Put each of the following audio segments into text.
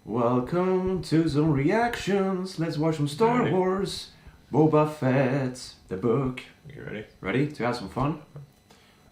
Welcome to some reactions. Let's watch some Star Wars. Boba Fett, the book. You ready? Ready to have some fun?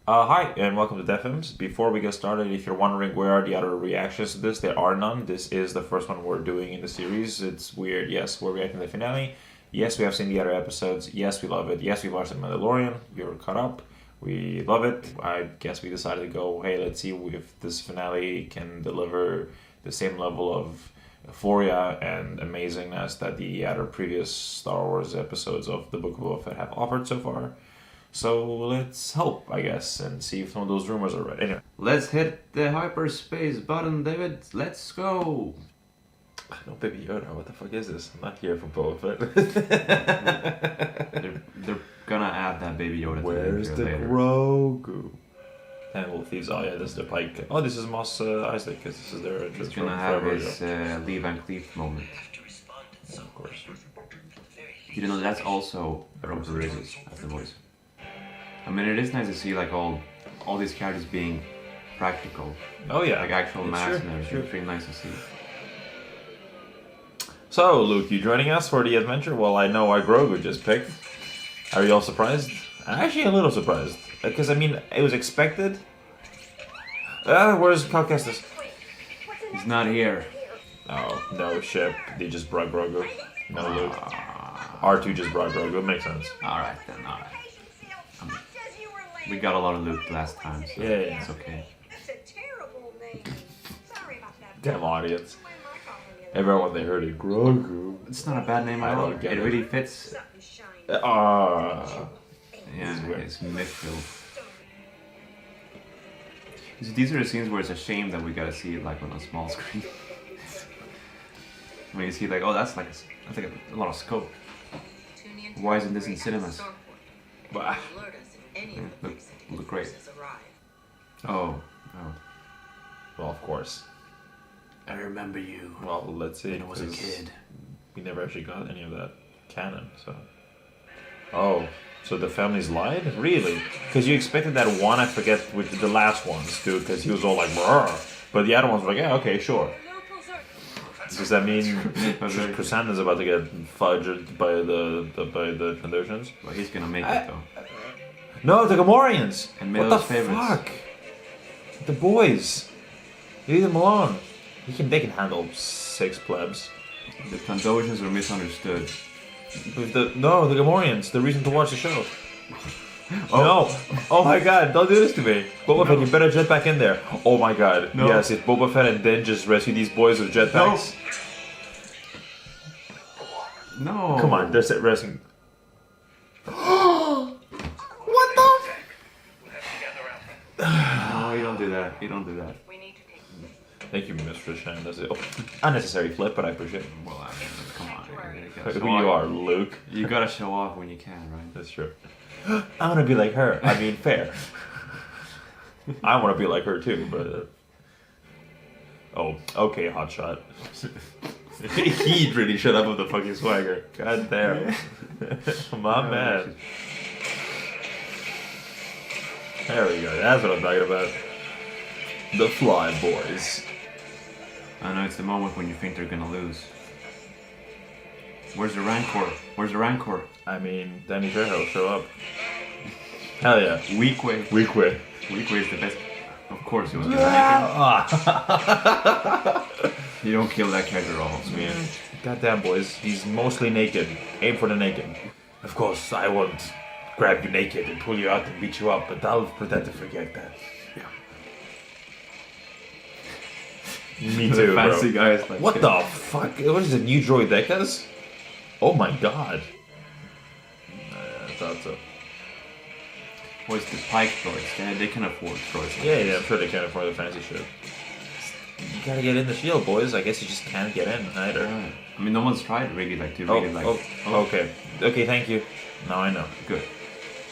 Hi, and welcome to Death Films. Before we get started, if you're wondering where are the other reactions to this, there are none. This is the first one we're doing in the series. It's weird. Yes, we're reacting to the finale. Yes, we have seen the other episodes. Yes, we love it. Yes, we watched The Mandalorian. You're caught up. We love it. I guess we decided to go, hey, let's see if this finale can deliver the same level of euphoria and amazingness that the other previous Star Wars episodes of the Book of Boba Fett have offered so far. So let's hope, I guess, and see if some of those rumors are right. Anyway. Let's hit the hyperspace button, David. Let's go. No, Baby Yoda, what the fuck is this? I'm not here for Boba Fett. they're gonna add that Baby Yoda. Where's the later. Grogu? Little Thieves. Oh yeah, this is the Pike. Oh, this is Mos Eisley, because this is their. He's gonna have his Lee Van Cleef moment. Yeah, of course. You know, that's also Robert Rodriguez as the voice. I mean, it is nice to see like all these characters being practical. Oh yeah, like actual it's masks true, and everything. It's really nice to see. So, Luke, you joining us for the adventure? Well, I know why Grogu just picked. Are you all surprised? I'm actually a little surprised. Because, I mean, it was expected. Where's Cal Kestis? He's not here. Oh, no ship. They just brought Grogu. No Luke. R2 just brought Grogu. It makes sense. Alright then, alright. We got a lot of Luke last time, so yeah. It's okay. Damn audience. Everyone they heard it, Grogu. It's not a bad name at all. It really fits. Yeah, it's mythical. These are the scenes where it's a shame that we gotta see it like on a small screen. When you see like, oh, that's like a lot of scope. Why isn't this in cinemas? Bah. Yeah, look great. Oh. Well, of course. I remember you. Well, let's see. When I was a kid. We never actually got any of that canon, so. Oh, so the families lied? Really? Because you expected that one, I forget, with the last ones, too, because he was all like, brr. But the other ones were like, yeah, okay, sure. Does that mean Chrysanthemum's about to get fudged by the Trandoshans? Well, he's gonna make it, though. No, the Gamorreans! And what the fuck? The boys. Leave them alone. They can handle 6 plebs. The Trandoshans are misunderstood. The Gamorreans, the reason to watch the show. Oh. No! Oh my god, don't do this to me. Boba Fett, you better jet back in there. Oh my god. No. Yes, it's Boba Fett and then just rescue these boys with jetpacks. No. Come on, they're rescuing. What the? No, you don't do that. You don't do that. Thank you, Mr. Shan. That's it. Oh, unnecessary flip, but I appreciate it. Well, I mean, come on. Who you are, Luke. You gotta show off when you can, right? That's true. I want to be like her. I mean, fair. I want to be like her too, but... Oh, okay, hotshot. He really shut up with the fucking swagger. God damn. My man. There we go. That's what I'm talking about. The Fly Boys. I know, it's the moment when you think they're gonna lose. Where's the Rancor? Where's the Rancor? I mean, Danny Trejo will show up. Hell yeah. Weak way. Weak way. Weak way is the best. Of course he was gonna make it. You don't kill that character off, man. Goddamn, boys. He's mostly naked. Aim for the naked. Of course, I won't grab you naked and pull you out and beat you up, but I'll pretend to forget that. Me too, fancy bro. guys like what the fuck? What is it, new droidekas? Oh my god. I thought so. What's the Pike droids? They can afford droids. Yeah, I'm sure they can't afford the fancy shit. You gotta get in the shield, boys. I guess you just can't get in either. Yeah. I mean, no one's tried really okay. Okay, thank you. Now I know. Good.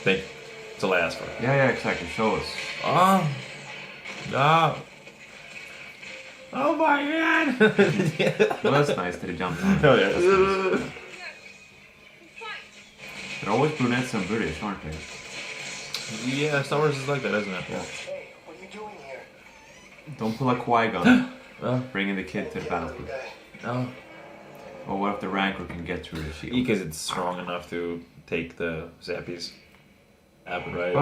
Thank you. That's all I asked for. Yeah, exactly. Show us. Oh. No. Oh my god! Well, that's nice that he jumped on. Oh yeah, that's nice. They're always brunettes and British, aren't they? Yeah, Star Wars is like that, isn't it? Yeah. Don't pull a Qui-Gon. Bringing the kid to the battlefield. No. Or what if the Rancor can get through the shield? Because it's strong enough to take the Zappies. Right?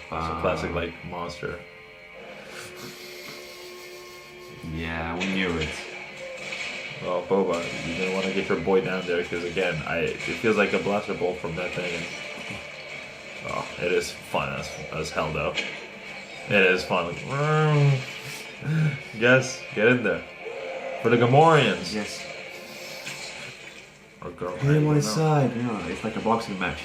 It's a classic like monster. Yeah, we knew it. Well, Boba, you didn't want to get your boy down there because again, it feels like a blaster bolt from that thing. And, it is fun as hell though. It is fun. Like, yes, get in there for the Gamorreans. Yes. Or girl. Hit him on his side. You know, it's like a boxing match.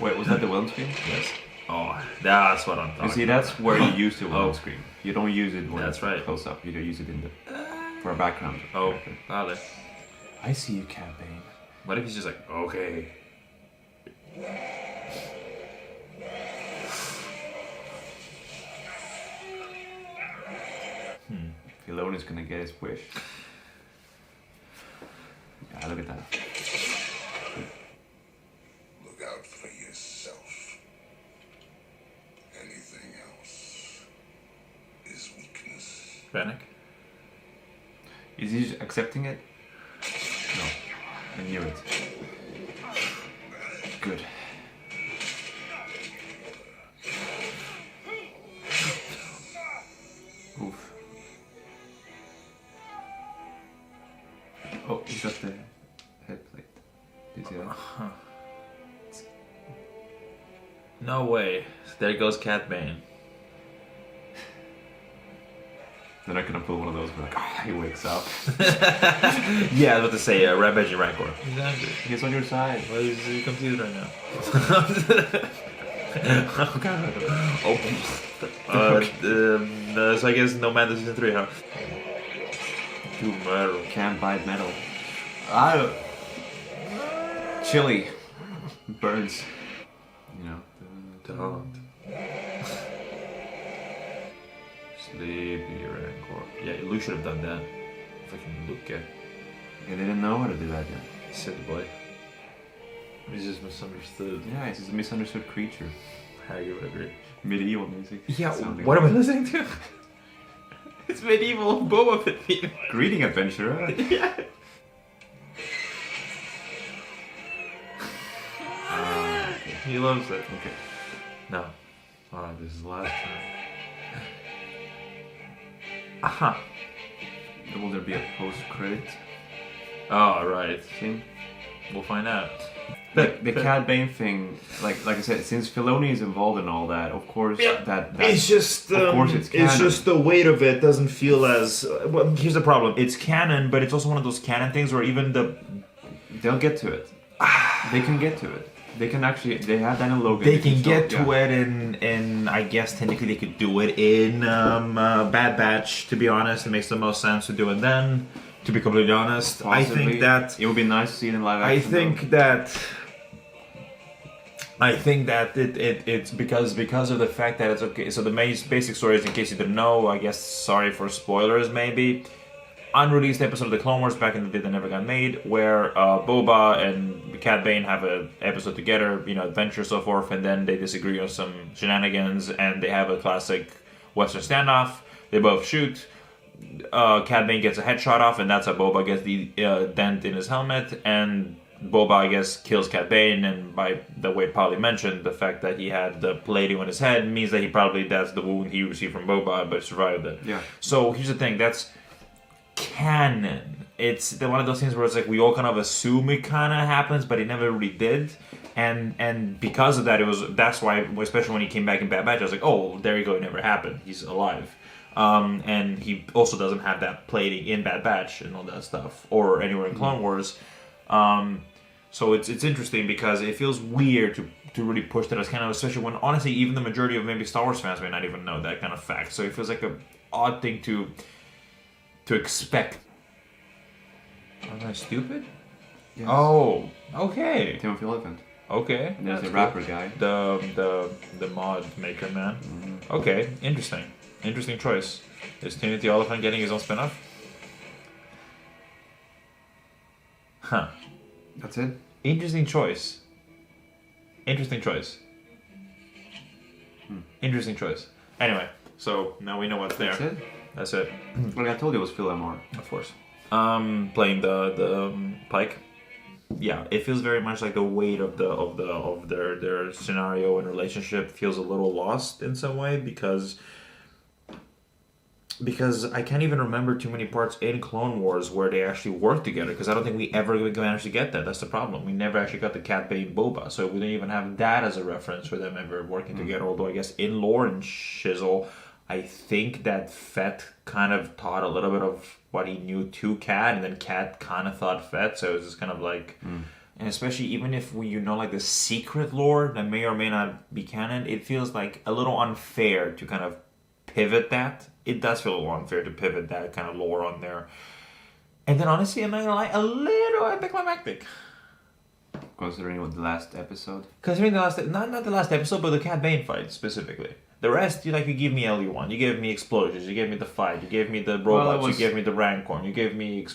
Wait, was that the Wilhelm scream? Yes. Oh, that's what I'm talking about. You see, that's where you use the Wilhelm scream. You don't use it when that's it's right. close up. You don't use it in the for a background. Oh, vale. I see you, Cad Bane. What if he's just like, okay. Filoni's gonna get his wish. Yeah, look at that. Look out for yourself. Anything else is weakness. Panic. Is he just accepting it? No. I knew it. Good. Oof. Oh, he got the head plate. Did you see that? No way. There goes Cad Bane. They're not gonna pull one of those where like, he wakes up. Yeah, I was about to say, Rampaging Rancor. Exactly. He's on your side. Why is he confused right now? Oh god. So I guess no Mando Season 3, huh? Too metal. Can't bite metal. Chili. Burns. You know. Don't. Sleepy Rancor. Yeah, Luke should have done that. Fucking Luke, yeah. Yeah, they didn't know how to do that yet. Silly boy. He's just misunderstood. Yeah, he's a misunderstood creature. I would agree. Medieval music. Yeah, Sounding what am I like- listening to? It's medieval Boba Fett theme. Greeting adventurer. Yeah. He loves it. Okay. No. Oh, this is the last time. Aha. Will there be a post-credit Oh, right. scene? We'll find out. The Cad Bane thing, like I said, since Filoni is involved in all that, of course, that It's just, of course it's canon. just the weight of it doesn't feel as. Well, here's the problem: it's canon, but it's also one of those canon things where even they'll get to it. They can get to it. They can actually. They have Daniel Logan. they can get to it in I guess technically they could do it in Bad Batch. To be honest, it makes the most sense to do it then. To be completely honest, Possibly. I think that it would be nice to see it in live action. I think that it's because of the fact that it's okay. So the basic story is, in case you didn't know, I guess sorry for spoilers maybe. Unreleased episode of the Clone Wars back in the day that never got made, where Boba and Cad Bane have an episode together, adventure so forth, and then they disagree on some shenanigans, and they have a classic Western standoff. They both shoot. Cad Bane gets a headshot off, and that's how Boba gets the dent in his helmet, and Boba, I guess, kills Cad Bane, and by the way Polly mentioned, the fact that he had the plating on his head means that that's the wound he received from Boba, but survived it. Yeah. So here's the thing, that's canon. It's one of those things where it's like we all kind of assume it kind of happens, but it never really did. And because of that, that's why, especially when he came back in Bad Batch, I was like, oh, there you go, it never happened. He's alive. And he also doesn't have that plating in Bad Batch and all that stuff, or anywhere in Clone Wars. So it's interesting because it feels weird to really push that as kind of, especially when honestly even the majority of maybe Star Wars fans may not even know that kind of fact. So it feels like an odd thing to expect. Am I stupid? Yes. Oh, okay. Timothy Olyphant. Okay. And there's That's the rapper guy. The mod maker man. Mm-hmm. Okay, interesting. Interesting choice. Is Timothy Olyphant getting his own spinoff? Huh. That's it. Interesting choice. Interesting choice. Interesting choice. Anyway, so now we know what's there. That's it. That's it. Like I told you, it was Phil Lamar. Of course. Playing the Pike. Yeah, it feels very much like the weight of their scenario and relationship feels a little lost in some way because I can't even remember too many parts in Clone Wars where they actually work together, because I don't think we ever managed to get that. That's the problem. We never actually got the Cat Bane Boba, so we didn't even have that as a reference for them ever working together. Although I guess in lore and shizzle, I think that Fett kind of taught a little bit of what he knew to Cat, and then Cat kind of thought Fett, so it was just kind of like... And especially even if like the secret lore that may or may not be canon, it feels like a little unfair to kind of pivot that. It does feel a little unfair to pivot that kind of lore on there. And then honestly, I'm not gonna lie, a little anticlimactic. Considering what the last episode. Considering the last, not the last episode, but the Cat Bane fight specifically. The rest, you give me LE1, you gave me explosions, you gave me the fight, you gave me the robots, you gave me the Rancor, you gave me,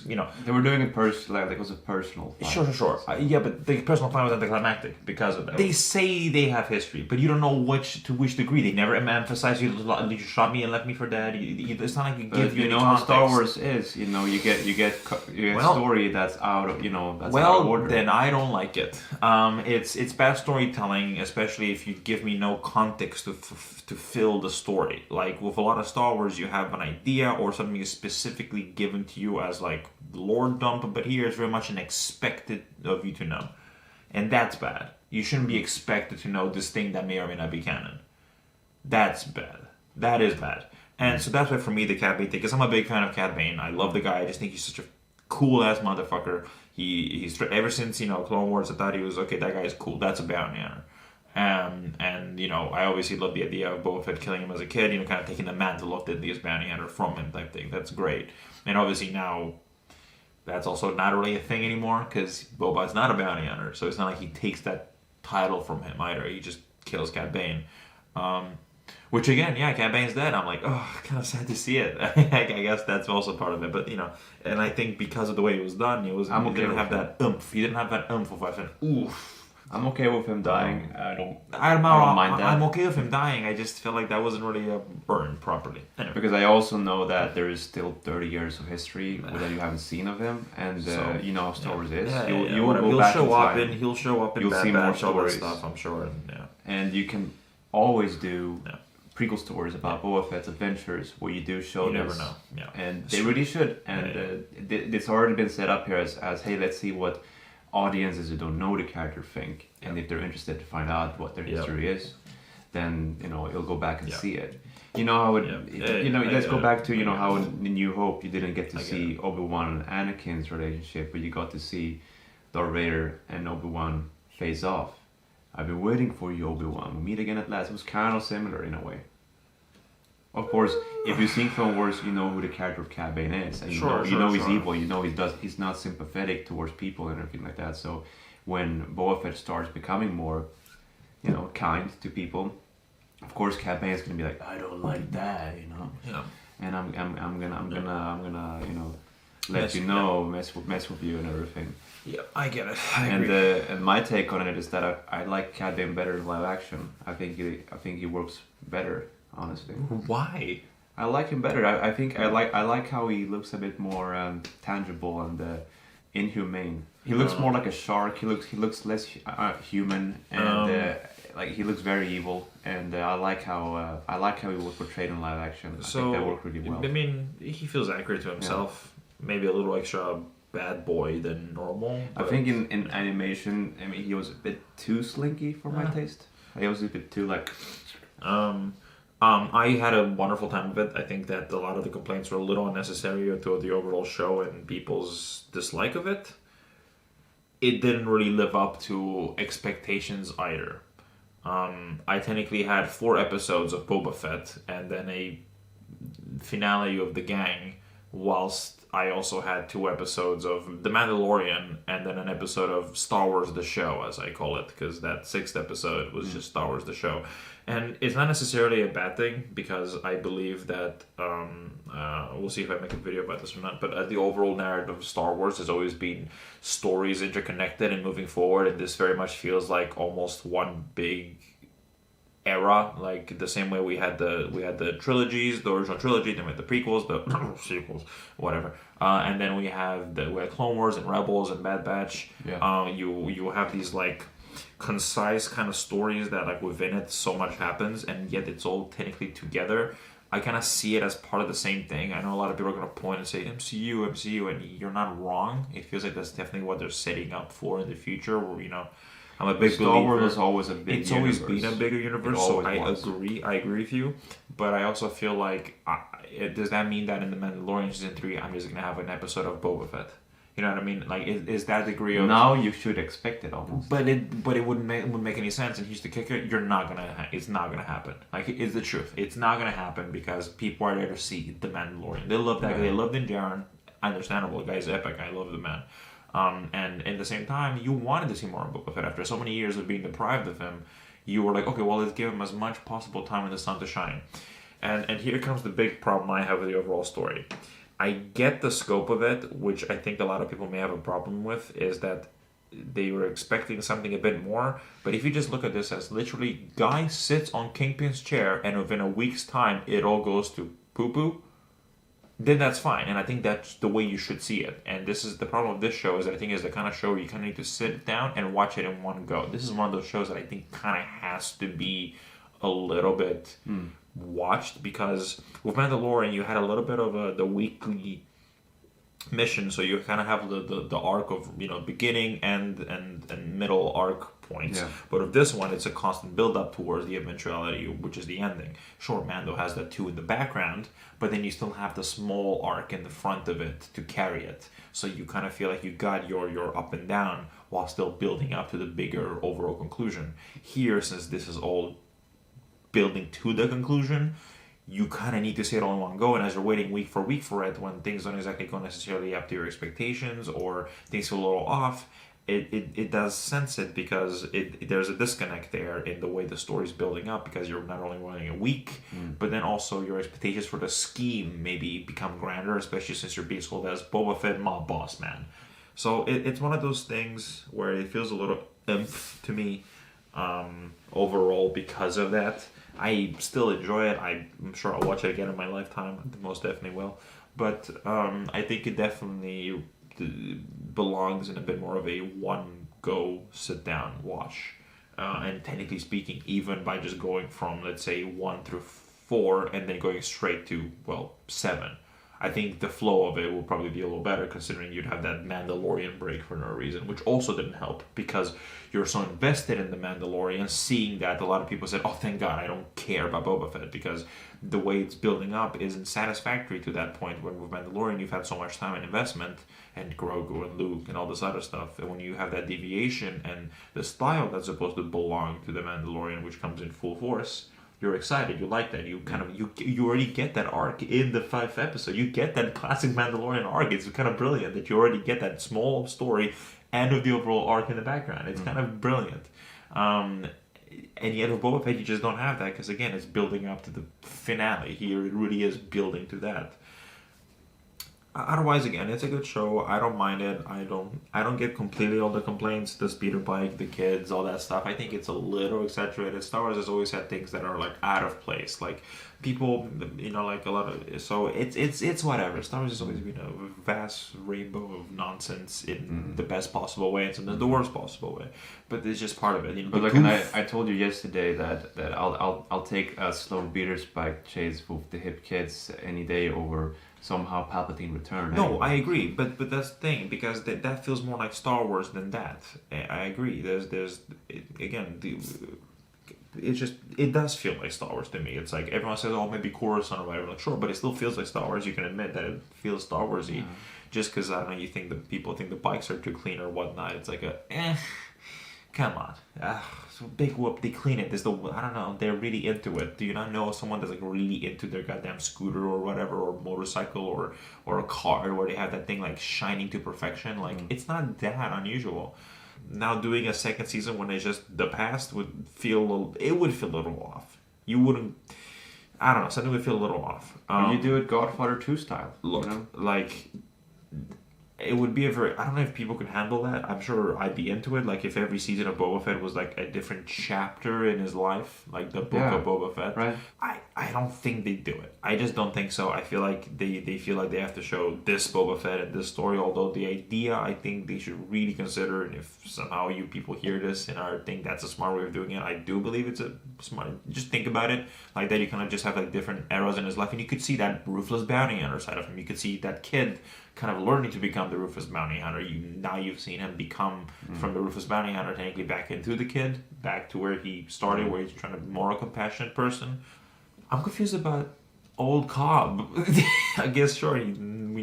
They were doing it like it was a personal fight. Sure. Yeah, but the personal fight was anticlimactic because of that. They say they have history, but you don't know to which degree. They never emphasize you shot me and left me for dead. It's not like you give you any how context. Star Wars is. You get story that's out of that's out of order. Then I don't like it. It's bad storytelling, especially if you give me no context to fill the story. Like with a lot of Star Wars, you have an idea or something is specifically given to you as like lore dump, but here it's very much an expected of you to know, and that's bad. You shouldn't be expected to know this thing that may or may not be canon. That's bad. That is bad. And so that's why for me the Cat Bane thing, because I'm a big fan of Cat Bane. I love the guy. I just think he's such a cool ass motherfucker. He's ever since Clone Wars, I thought he was okay. That guy is cool. That's a bounty hunter. And I obviously love the idea of Boba Fett killing him as a kid, kind of taking the mantle of the bounty hunter from him type thing. That's great. And obviously now that's also not really a thing anymore because Boba's not a bounty hunter, so it's not like he takes that title from him either. He just kills Cat Bane. Which again, yeah, Cat Bane's dead. I'm like, oh, kind of sad to see it. I guess that's also part of it. But and I think because of the way it was done, he didn't have that oomph. He didn't have that oomph of I said, oof. I'm okay with him dying. I don't mind that. I'm okay with him dying. I just feel like that wasn't really burned properly. Anyway. Because I also know that there is still 30 years of history that you haven't seen of him, and you know how Star Wars is. He'll show up in You'll Bad see more Batch, all that stories. stuff, I'm sure. Yeah. And you can always do prequel stories about Boba Fett's adventures where you do show You this. never know. Yeah. And they really should. And it's already been set up here as hey, let's see what audiences who don't know the character think, and if they're interested to find out what their history is, then you'll go back and see it. You know how let's go back to how in New Hope you didn't get to see Obi-Wan and Anakin's relationship, but you got to see Darth Vader and Obi-Wan face off. I've been waiting for you, Obi-Wan. We'll meet again at last. It was kind of similar in a way. Of course, if you've seen Clone Wars, you know who the character of Cat Bane is, and he's evil. You know he's not sympathetic towards people and everything like that. So when Boba Fett starts becoming more, kind to people, of course Cat Bane is gonna be like, I don't like that, Yeah. And I'm gonna let you know, mess with you and everything. Yeah, I get it. And my take on it is that I like Cat Bane better in live action. I think he works better. Honestly, why? I like him better. I think I like how he looks a bit more tangible and inhumane. He looks more like a shark. He looks less human, and he looks very evil. And I like how he was portrayed in live action. I think that worked really well. I mean, he feels accurate to himself. Yeah. Maybe a little extra bad boy than normal. I think in animation, he was a bit too slinky for my taste. He was a bit too like. I had a wonderful time with it. I think that a lot of the complaints were a little unnecessary to the overall show and people's dislike of it. It didn't really live up to expectations either. I technically had 4 episodes of Boba Fett and then a finale of the gang, whilst I also had 2 episodes of The Mandalorian and then an episode of Star Wars The Show, as I call it, because that 6th episode was just Star Wars The Show. And it's not necessarily a bad thing, because I believe that, we'll see if I make a video about this or not, but the overall narrative of Star Wars has always been stories interconnected and moving forward, and this very much feels like almost one big era, like the same way we had the trilogies, the original trilogy, then we had the prequels, the sequels, whatever, and then we had Clone Wars and Rebels and Bad Batch. Yeah. You have these like concise kind of stories that like within it so much happens, and yet it's all technically together. I kind of see it as part of the same thing. I know a lot of people are going to point and say MCU, and you're not wrong. It feels like that's definitely what they're setting up for in the future. Where I'm a big Star Wars believer. is always a big. It's universe. always been a bigger universe, It so always I was. agree. I agree with you, but I also feel like does that mean that in the Mandalorian season 3, I'm just gonna have an episode of Boba Fett? You know what I mean? Like, is that degree of Now you should expect it almost. But it wouldn't make any sense. And here's the kicker: it's not gonna happen. Like, it's the truth. It's not gonna happen because people are there to see the Mandalorian. They love that guy. They love Din Djarin. Understandable. The guy's epic. I love the man. And at the same time, you wanted to see more of Boba Fett. After so many years of being deprived of him, you were like, okay, well, let's give him as much possible time in the sun to shine. And here comes the big problem I have with the overall story. I get the scope of it, which I think a lot of people may have a problem with, is that they were expecting something a bit more. But if you just look at this as literally, guy sits on Kingpin's chair and within a week's time, it all goes to poo-poo, then that's fine. And I think that's the way you should see it. And this is the problem with this show, is that I think it's the kind of show where you kind of need to sit down and watch it in one go. This is one of those shows that I think kind of has to be a little bit watched, because with Mandalorian you had a little bit of the weekly mission, so you kind of have the arc of beginning and middle arc points. Yeah. But with this one, it's a constant build up towards the eventuality, which is the ending. Sure, Mando has that too in the background, but then you still have the small arc in the front of it to carry it. So you kind of feel like you got your up and down while still building up to the bigger overall conclusion. Here, since this is all building to the conclusion, you kind of need to see it all in one go, and as you're waiting week for it, when things don't exactly go necessarily up to your expectations or things feel a little off, it does sense it, because there's a disconnect there in the way the story's building up, because you're not only running a week, but then also your expectations for the scheme maybe become grander, especially since you're being sold as Boba Fett, mob boss man. So it's one of those things where it feels a little to me overall because of that. I still enjoy it. I'm sure I'll watch it again in my lifetime. I most definitely will. But I think it definitely belongs in a bit more of a one-go, sit-down watch. And technically speaking, even by just going from, let's say, 1 through 4 and then going straight to, 7. I think the flow of it will probably be a little better, considering you'd have that Mandalorian break for no reason, which also didn't help, because you're so invested in the Mandalorian, seeing that a lot of people said, oh, thank God, I don't care about Boba Fett, because the way it's building up isn't satisfactory to that point, when with Mandalorian you've had so much time and investment, and Grogu and Luke and all this other stuff, and when you have that deviation and the style that's supposed to belong to the Mandalorian, which comes in full force, you're excited, you like that, you kind of you already get that arc in the 5th episode. You get that classic Mandalorian arc. It's kind of brilliant that you already get that small story and with the overall arc in the background. It's kind of brilliant. And yet with Boba Fett you just don't have that, because again, it's building up to the finale. Here it really is building to that. Otherwise, again, it's a good show. I don't mind it. I don't get completely all the complaints. The speeder bike, the kids, all that stuff. I think it's a little exaggerated. Star Wars has always had things that are like out of place. Like people, like a lot of. So it's whatever. Star Wars has always been a vast rainbow of nonsense in the best possible way, and sometimes the worst possible way. But it's just part of it. But look, and I told you yesterday that I'll take a slow beater spike chase with the hip kids any day over somehow Palpatine return. No, anyway. I agree, but that's the thing, because that feels more like Star Wars than that. I agree. It does feel like Star Wars to me. It's like everyone says, oh, maybe Coruscant or whatever. Like, sure, but it still feels like Star Wars. You can admit that it feels Star Warsy, just because I don't know. You think the people think the bikes are too clean or whatnot. It's like come on. So big whoop, they clean it. I don't know, they're really into it. Do you not know someone that's like really into their goddamn scooter or whatever, or motorcycle or a car where they have that thing like shining to perfection? Like, it's not that unusual. Now doing a second season when it's just the past would feel a little off. You wouldn't, I don't know, something would feel a little off. Or you do it Godfather 2 style. Look, like, it would be a very, I don't know if people could handle that. I'm sure I'd be into it. Like if every season of Boba Fett was like a different chapter in his life, like the book of Boba Fett. Right. I don't think they'd do it. I just don't think so. I feel like they feel like they have to show this Boba Fett and this story, although the idea I think they should really consider, and if somehow you people hear this and are think that's a smart way of doing it, I do believe it's a smart, just think about it like that. You kind of just have like different eras in his life, and you could see that ruthless bounty hunter side of him. You could see that kid kind of learning to become the ruthless bounty hunter. You've seen him become from the ruthless bounty hunter technically back into the kid, back to where he started, where he's trying to be a more compassionate person. I'm confused about old Cobb. I guess sure, we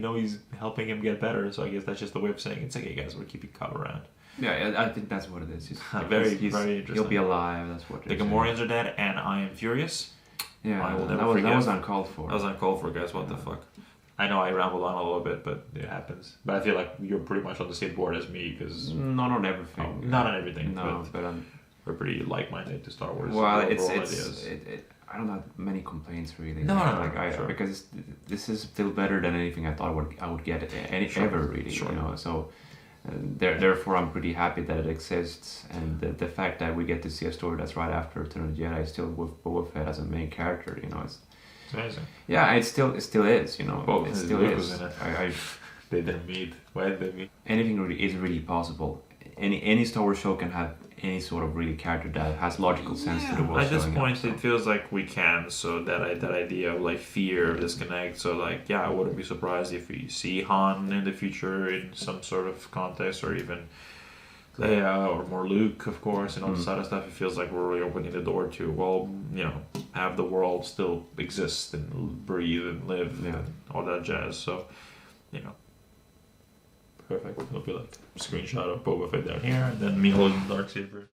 know he's helping him get better, so I guess that's just the way of saying it's like, hey guys, we're keeping Cobb around. Yeah, I think that's what it is. He's very interesting. He'll be alive. That's what. The Gamorreans are dead, and I am furious. Yeah, I will never forget. That was uncalled for. That was uncalled for, guys. What the fuck? I know I rambled on a little bit, but it happens. But I feel like you're pretty much on the same board as me, because not on everything. Not on everything. No, but we're pretty like-minded to Star Wars. Well, I don't have many complaints really. Sure. Because this is still better than anything I thought I would get ever really. Sure. You know, so therefore I'm pretty happy that it exists, and the fact that we get to see a story that's right after Return of the Jedi, still with Boba Fett as a main character. You know, it's amazing. Yeah, it still is. You know, it still is. In it. They didn't meet. Why did they meet? Anything really is really possible. Any Star Wars show can have any sort of really character that has logical sense to the world. At this point, it feels like we can. So that idea of like fear, disconnect. So like, yeah, I wouldn't be surprised if we see Han in the future in some sort of context, or even Leia, or more Luke, of course, and all this other stuff. It feels like we're really opening the door to, well, you know, have the world still exist and breathe and live and all that jazz. So, you know. Perfect. It'll be like a screenshot of Boba Fett down here, and then me holding the Darksaber.